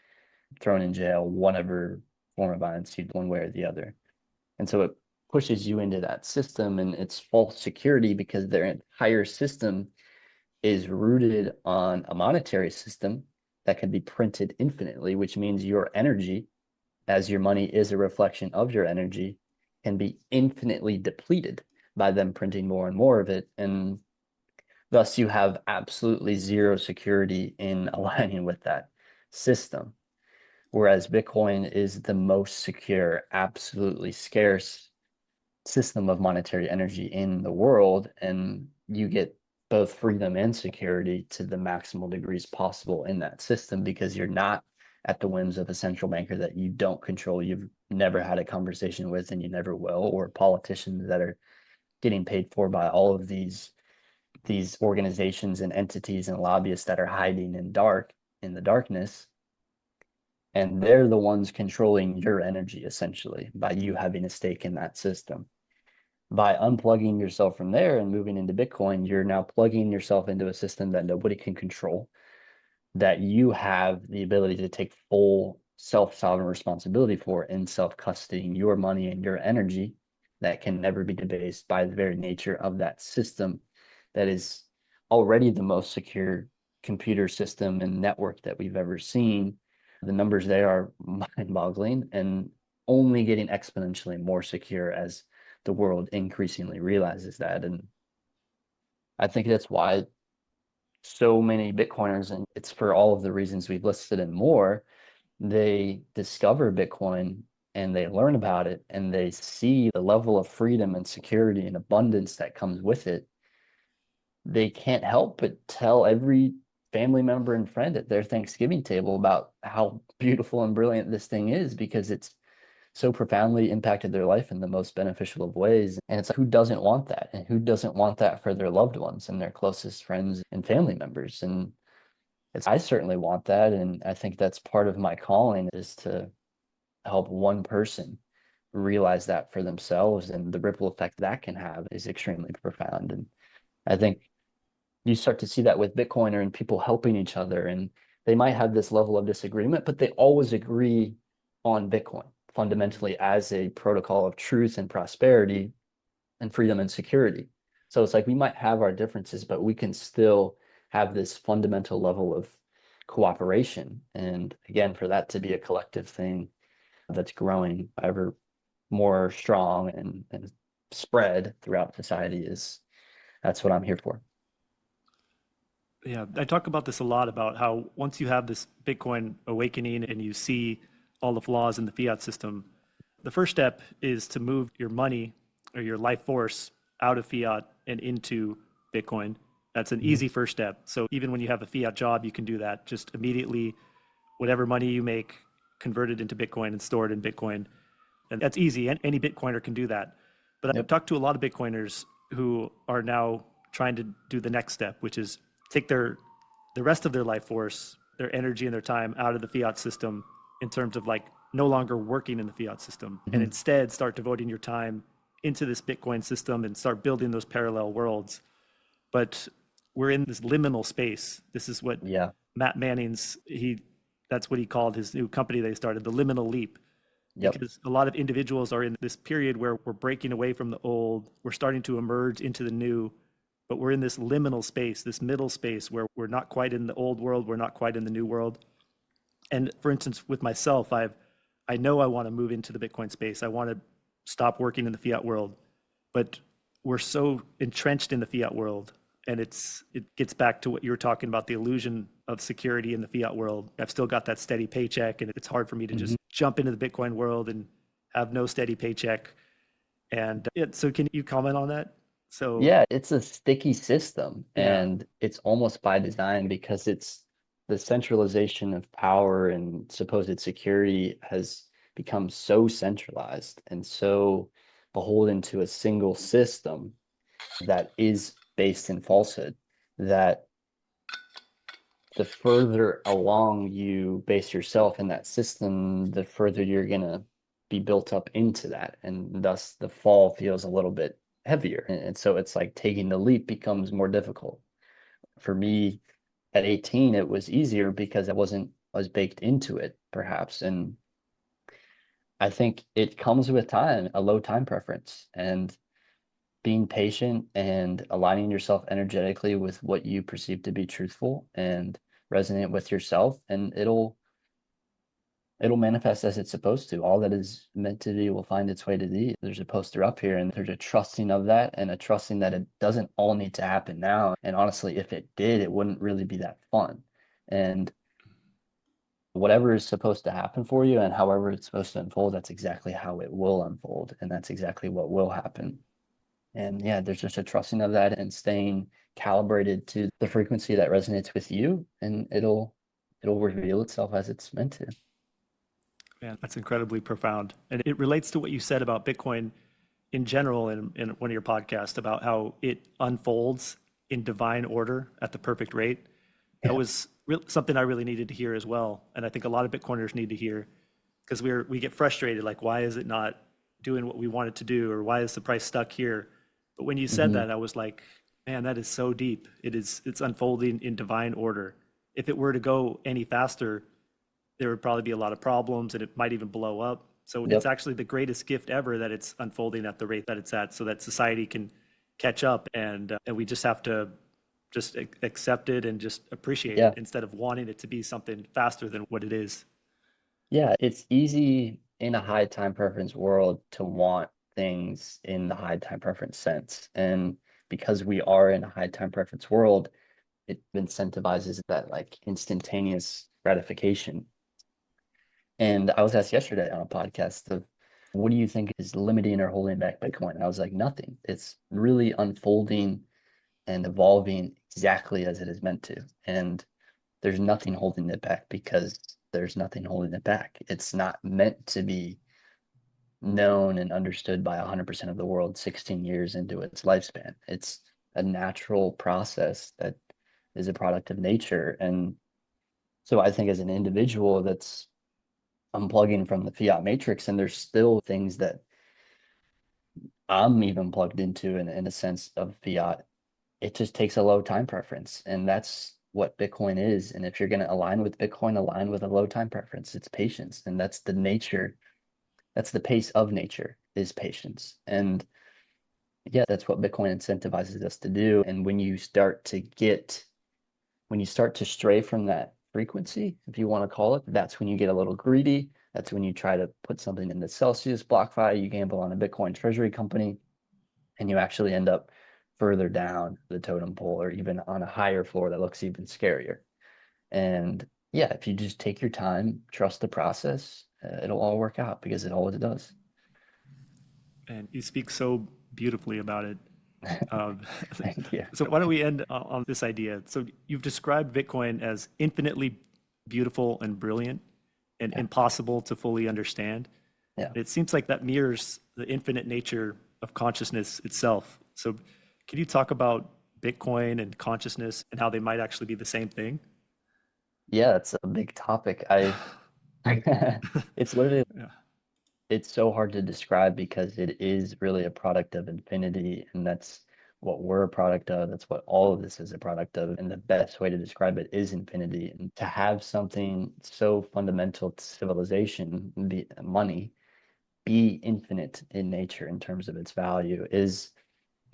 thrown in jail, whatever form of violence you one way or the other. And so it pushes you into that system, and it's false security because their entire system is rooted on a monetary system that can be printed infinitely, which means your energy, as your money is a reflection of your energy, can be infinitely depleted by them printing more and more of it. And thus you have absolutely zero security in aligning with that system. Whereas Bitcoin is the most secure, absolutely scarce, system of monetary energy in the world, and you get both freedom and security to the maximal degrees possible in that system because you're not at the whims of a central banker that you don't control, you've never had a conversation with, and you never will, or politicians that are getting paid for by all of these organizations and entities and lobbyists that are hiding in the darkness, and they're the ones controlling your energy essentially by you having a stake in that system. By unplugging yourself from there and moving into Bitcoin, you're now plugging yourself into a system that nobody can control, that you have the ability to take full self-sovereign responsibility for in self-custodying your money and your energy that can never be debased by the very nature of that system that is already the most secure computer system and network that we've ever seen. The numbers there are mind-boggling and only getting exponentially more secure as the world increasingly realizes that. And I think that's why so many Bitcoiners, and it's for all of the reasons we've listed and more, they discover Bitcoin and they learn about it and they see the level of freedom and security and abundance that comes with it. They can't help but tell every family member and friend at their Thanksgiving table about how beautiful and brilliant this thing is because it's so profoundly impacted their life in the most beneficial of ways. And it's like, who doesn't want that? And who doesn't want that for their loved ones and their closest friends and family members? And I certainly want that. And I think that's part of my calling is to help one person realize that for themselves. And the ripple effect that can have is extremely profound. And I think you start to see that with Bitcoiner and people helping each other. And they might have this level of disagreement, but they always agree on Bitcoin fundamentally as a protocol of truth and prosperity and freedom and security. So it's like we might have our differences, but we can still have this fundamental level of cooperation. And again, for that to be a collective thing that's growing ever more strong and spread throughout society is that's what I'm here for. Yeah, I talk about this a lot about how once you have this Bitcoin awakening and you see all the flaws in the fiat system, the first step is to move your money or your life force out of fiat and into Bitcoin. That's an Mhm. easy first step. So even when you have a fiat job, you can do that. Just immediately, whatever money you make, convert it into Bitcoin and store it in Bitcoin. And that's easy. Any Bitcoiner can do that. But I've Yep. talked to a lot of Bitcoiners who are now trying to do the next step, which is take the rest of their life force, their energy and their time out of the fiat system in terms of like no longer working in the fiat system and Mhm. instead start devoting your time into this Bitcoin system and start building those parallel worlds. But we're in this liminal space. This is what Yeah. Matt Manning's he that's what he called his new company they started, the liminal leap, Yep. because a lot of individuals are in this period where we're breaking away from the old, we're starting to emerge into the new, but we're in this liminal space, this middle space where we're not quite in the old world, we're not quite in the new world. And for instance, with myself, I know I want to move into the Bitcoin space. I want to stop working in the fiat world, but we're so entrenched in the fiat world, and it gets back to what you were talking about, the illusion of security in the fiat world. I've still got that steady paycheck, and it's hard for me to Mhm. just jump into the Bitcoin world and have no steady paycheck. And so, can you comment on that? So, Yeah, it's a sticky system yeah, and it's almost by design because it's the centralization of power and supposed security has become so centralized and so beholden to a single system that is based in falsehood that the further along you base yourself in that system, the further you're gonna be built up into that, and thus the fall feels a little bit heavier. And so it's like taking the leap becomes more difficult. For me, at 18, it was easier because I was baked into it, perhaps. And I think it comes with time, a low time preference, and being patient and aligning yourself energetically with what you perceive to be truthful and resonate with yourself, and it'll manifest as it's supposed to. All that is meant to be will find its way to thee. There's a poster up here, and there's a trusting of that and a trusting that it doesn't all need to happen now. And honestly, if it did, it wouldn't really be that fun. And whatever is supposed to happen for you and however it's supposed to unfold, that's exactly how it will unfold. And that's exactly what will happen. And yeah, there's just a trusting of that and staying calibrated to the frequency that resonates with you, and it'll reveal itself as it's meant to. Man, that's incredibly profound. And it relates to what you said about Bitcoin in general in one of your podcasts about how it unfolds in divine order at the perfect rate. That Yeah. was something I really needed to hear as well. And I think a lot of Bitcoiners need to hear because we get frustrated, like, why is it not doing what we want it to do? Or why is the price stuck here? But when you said Hmm. that, I was like, man, that is so deep. It's unfolding in divine order. If it were to go any faster, there would probably be a lot of problems and it might even blow up. So it's Yep. actually the greatest gift ever that it's unfolding at the rate that it's at so that society can catch up and we just have to just accept it and just appreciate it Yeah. instead of wanting it to be something faster than what it is. Yeah. It's easy in a high time preference world to want things in the high time preference sense. And because we are in a high time preference world, it incentivizes that like instantaneous gratification. And I was asked yesterday on a podcast of what do you think is limiting or holding back Bitcoin? And I was like, nothing. It's really unfolding and evolving exactly as it is meant to. And there's nothing holding it back because there's nothing holding it back. It's not meant to be known and understood by 100% of the world 16 years into its lifespan. It's a natural process that is a product of nature. And so I think as an individual that's unplugging from the fiat matrix, and there's still things that I'm even plugged into in a sense of fiat. It just takes a low time preference, and that's what Bitcoin is. And if you're going to align with Bitcoin, align with a low time preference. It's patience, and that's the nature. That's the pace of nature is patience. And yeah, that's what Bitcoin incentivizes us to do. And when you start to stray from that frequency, if you want to call it, that's when you get a little greedy. That's when you try to put something into Celsius, BlockFi, you gamble on a Bitcoin treasury company, and you actually end up further down the totem pole or even on a higher floor that looks even scarier. And yeah, if you just take your time, trust the process, it'll all work out because it always does. And you speak so beautifully about it. Um, Thank you. so why don't we end on this idea? So you've described Bitcoin as infinitely beautiful and brilliant and Yeah. impossible to fully understand. Yeah. It seems like that mirrors the infinite nature of consciousness itself. So can you talk about Bitcoin and consciousness and how they might actually be the same thing? Yeah, it's a big topic. It's literally Yeah. it's so hard to describe because it is really a product of infinity, and that's what we're a product of. That's what all of this is a product of. And the best way to describe it is infinity. And to have something so fundamental to civilization, be money, be infinite in nature in terms of its value is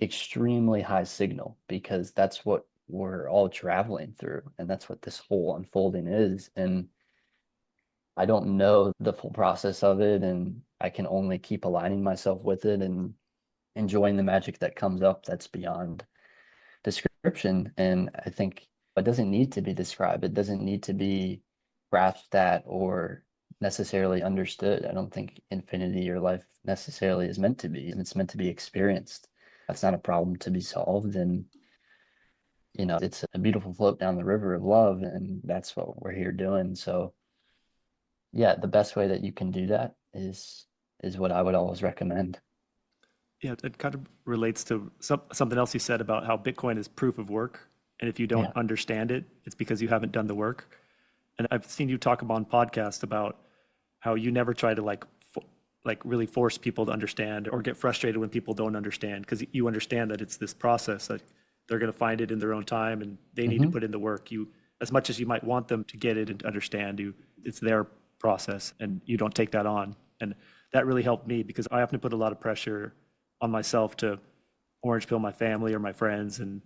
extremely high signal because that's what we're all traveling through. And that's what this whole unfolding is. And I don't know the full process of it, and I can only keep aligning myself with it and enjoying the magic that comes up that's beyond description. And I think it doesn't need to be described. It doesn't need to be grasped at or necessarily understood. I don't think infinity or life necessarily is meant to be. It's meant to be experienced. That's not a problem to be solved. And, it's a beautiful float down the river of love, and that's what we're here doing. So yeah, the best way that you can do that is what I would always recommend. Yeah, it kind of relates to something else you said about how Bitcoin is proof of work. And if you don't Yeah. understand it, it's because you haven't done the work. And I've seen you talk on podcasts about how you never try to like really force people to understand or get frustrated when people don't understand because you understand that it's this process that they're going to find it in their own time and they need to Hmm. put in the work. You, as much as you might want them to get it and understand you, it's their process and you don't take that on. And that really helped me because I often put a lot of pressure on myself to orange pill my family or my friends. And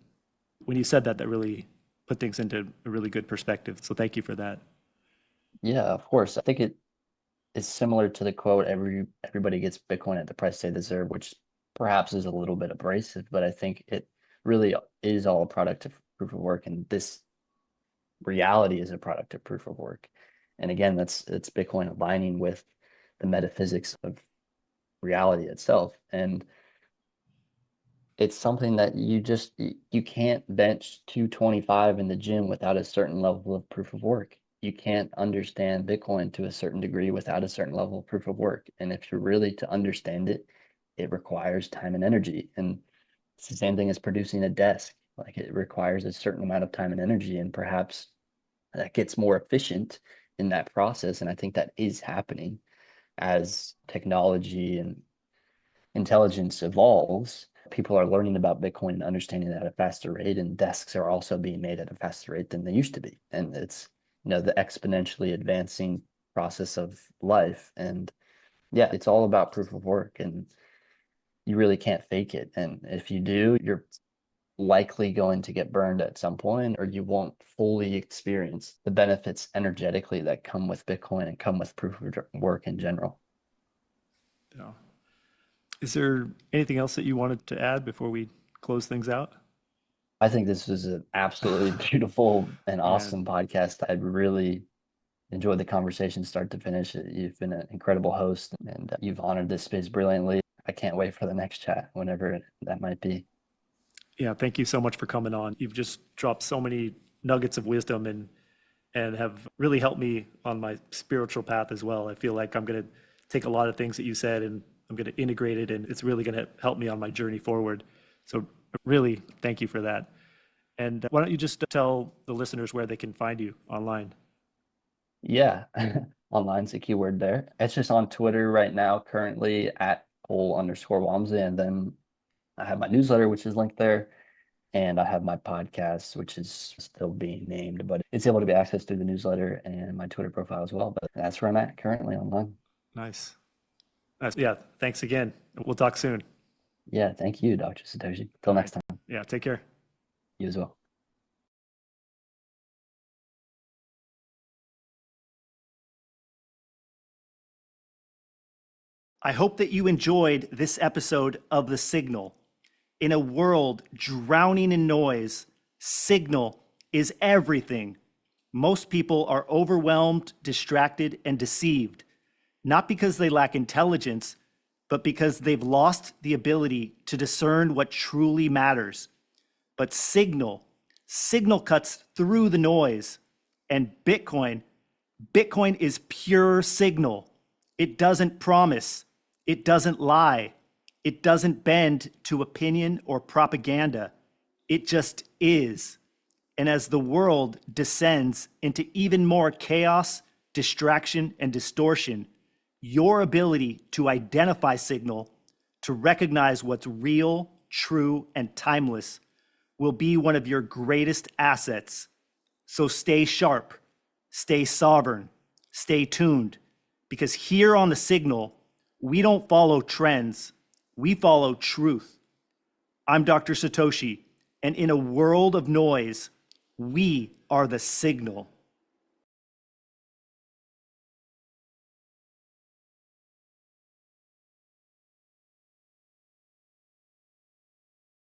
when you said that, that really put things into a really good perspective. So thank you for that. Yeah, of course. I think it is similar to the quote, everybody gets Bitcoin at the price they deserve, which perhaps is a little bit abrasive, but I think it really is all a product of proof of work, and this reality is a product of proof of work. And again, it's Bitcoin aligning with the metaphysics of reality itself. And it's something that you can't bench 225 in the gym without a certain level of proof of work. You can't understand Bitcoin to a certain degree without a certain level of proof of work. And if you're really to understand it, it requires time and energy. And it's the same thing as producing a desk. Like it requires a certain amount of time and energy, and perhaps that gets more efficient in that process. And I think that is happening as technology and intelligence evolves. People are learning about Bitcoin and understanding it at a faster rate, and desks are also being made at a faster rate than they used to be. And it's, the exponentially advancing process of life. And yeah, it's all about proof of work, and you really can't fake it. And if you do, you're likely going to get burned at some point, or you won't fully experience the benefits energetically that come with Bitcoin and come with proof of work in general. Yeah. Is there anything else that you wanted to add before we close things out? I think this was an absolutely beautiful and And awesome podcast. I really enjoyed the conversation start to finish. You've been an incredible host, and you've honored this space brilliantly. I can't wait for the next chat, whenever that might be. yeah, thank you so much for coming on. You've just dropped so many nuggets of wisdom and have really helped me on my spiritual path as well. I feel like I'm going to take a lot of things that you said and I'm going to integrate it, and it's really going to help me on my journey forward. So really, thank you for that. And why don't you just tell the listeners where they can find you online? Yeah, online's a keyword there. It's just on Twitter right now, currently at Cole_Walmsley. And then I have my newsletter, which is linked there. And I have my podcast, which is still being named, but it's able to be accessed through the newsletter and my Twitter profile as well. But that's where I'm at currently online. Nice. Nice. Yeah, thanks again. We'll talk soon. Yeah, thank you, Dr. Satoshi. Till All right. next time, Yeah, take care. you as well. I hope that you enjoyed this episode of The Signal. In a world drowning in noise, signal is everything. Most people are overwhelmed, distracted, and deceived, not because they lack intelligence, but because they've lost the ability to discern what truly matters. But signal cuts through the noise. And Bitcoin is pure signal. It doesn't promise. It doesn't lie. It doesn't bend to opinion or propaganda. It just is. And as the world descends into even more chaos, distraction, and distortion, your ability to identify signal, to recognize what's real, true, and timeless will be one of your greatest assets. So stay sharp, stay sovereign, stay tuned, because here on The Signal, we don't follow trends, we follow truth. I'm Dr. Satoshi, and in a world of noise, we are the signal.